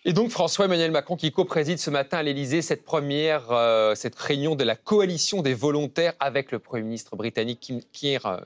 Et donc François-Emmanuel Macron qui co-préside ce matin à l'Élysée cette réunion de la coalition des volontaires avec le Premier ministre britannique Keir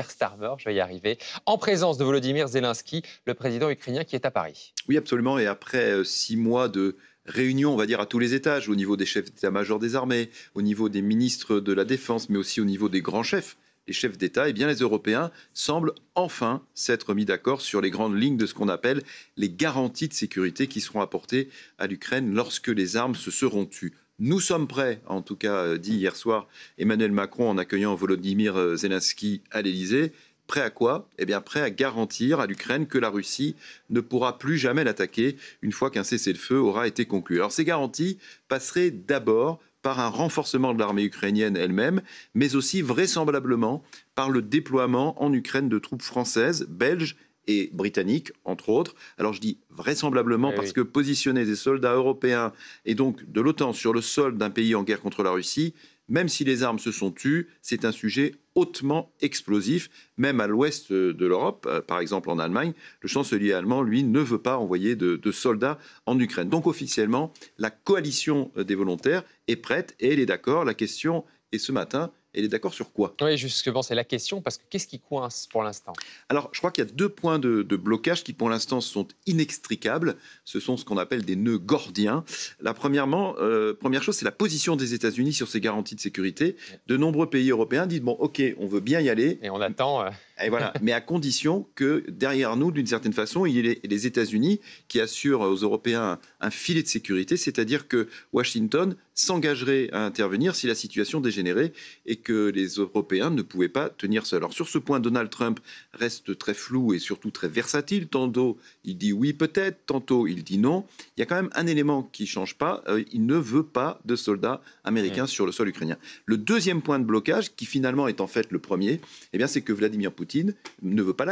Starmer, je vais y arriver, en présence de Volodymyr Zelensky, le président ukrainien qui est à Paris. Oui, absolument. Et après 6 mois de réunions, on va dire, à tous les étages, au niveau des chefs d'état-major des armées, au niveau des ministres de la Défense, mais aussi au niveau des grands chefs, les chefs d'État, eh bien, les Européens semblent enfin s'être mis d'accord sur les grandes lignes de ce qu'on appelle les garanties de sécurité qui seront apportées à l'Ukraine lorsque les armes se seront tues. Nous sommes prêts, en tout cas dit hier soir Emmanuel Macron en accueillant Volodymyr Zelensky à l'Élysée. Prêt à quoi? Eh bien, prêt à garantir à l'Ukraine que la Russie ne pourra plus jamais l'attaquer une fois qu'un cessez-le-feu aura été conclu. Alors, ces garanties passeraient d'abord par un renforcement de l'armée ukrainienne elle-même, mais aussi vraisemblablement par le déploiement en Ukraine de troupes françaises, belges et britanniques, entre autres. Alors je dis vraisemblablement parce que positionner des soldats européens et donc de l'OTAN sur le sol d'un pays en guerre contre la Russie, même si les armes se sont tues, c'est un sujet hautement explosif, même à l'ouest de l'Europe, par exemple en Allemagne. Le chancelier allemand, lui, ne veut pas envoyer de soldats en Ukraine. Donc officiellement, la coalition des volontaires est prête et elle est d'accord. La question est ce matin, elle est d'accord sur quoi? Oui, justement, c'est la question, parce que qu'est-ce qui coince pour l'instant? Alors, je crois qu'il y a 2 points de blocage qui, pour l'instant, sont inextricables. Ce sont ce qu'on appelle des nœuds gordiens. Première chose, c'est la position des États-Unis sur ces garanties de sécurité. De nombreux pays européens disent, bon, OK, on veut bien y aller. Et on attend. Et voilà, mais à condition que derrière nous, d'une certaine façon, il y ait les États-Unis qui assurent aux Européens un filet de sécurité, c'est-à-dire que Washington s'engagerait à intervenir si la situation dégénérait et que les Européens ne pouvaient pas tenir seuls. Alors sur ce point, Donald Trump reste très flou et surtout très versatile. Tantôt il dit oui peut-être, tantôt il dit non. Il y a quand même un élément qui ne change pas, il ne veut pas de soldats américains sur le sol ukrainien. Le deuxième point de blocage, qui finalement est en fait le premier, eh bien, c'est que Vladimir Poutine ne veut pas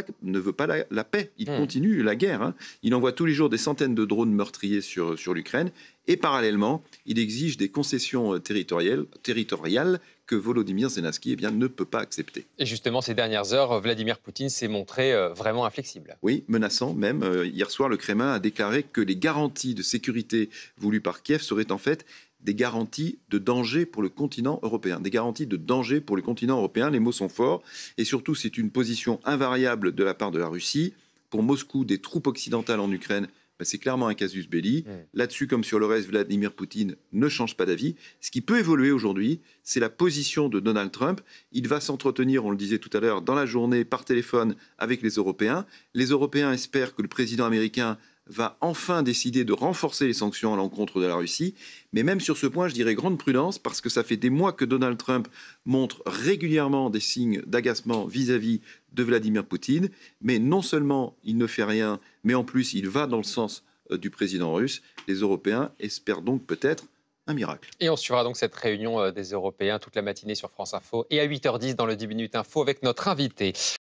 la paix. Il continue la guerre. Hein. Il envoie tous les jours des centaines de drones meurtriers sur l'Ukraine. Et parallèlement, il exige des concessions territoriales que Volodymyr Zelensky ne peut pas accepter. Et justement, ces dernières heures, Vladimir Poutine s'est montré vraiment inflexible. Oui, menaçant même. Hier soir, le Kremlin a déclaré que les garanties de sécurité voulues par Kiev seraient en fait des garanties de danger pour le continent européen. Des garanties de danger pour le continent européen, les mots sont forts. Et surtout, c'est une position invariable de la part de la Russie. Pour Moscou, des troupes occidentales en Ukraine, c'est clairement un casus belli. Là-dessus, comme sur le reste, Vladimir Poutine ne change pas d'avis. Ce qui peut évoluer aujourd'hui, c'est la position de Donald Trump. Il va s'entretenir, on le disait tout à l'heure, dans la journée par téléphone avec les Européens. Les Européens espèrent que le président américain va enfin décider de renforcer les sanctions à l'encontre de la Russie. Mais même sur ce point, je dirais grande prudence, parce que ça fait des mois que Donald Trump montre régulièrement des signes d'agacement vis-à-vis de Vladimir Poutine. Mais non seulement il ne fait rien, mais en plus il va dans le sens du président russe. Les Européens espèrent donc peut-être un miracle. Et on suivra donc cette réunion des Européens toute la matinée sur France Info et à 8h10 dans le 10 minutes info avec notre invité.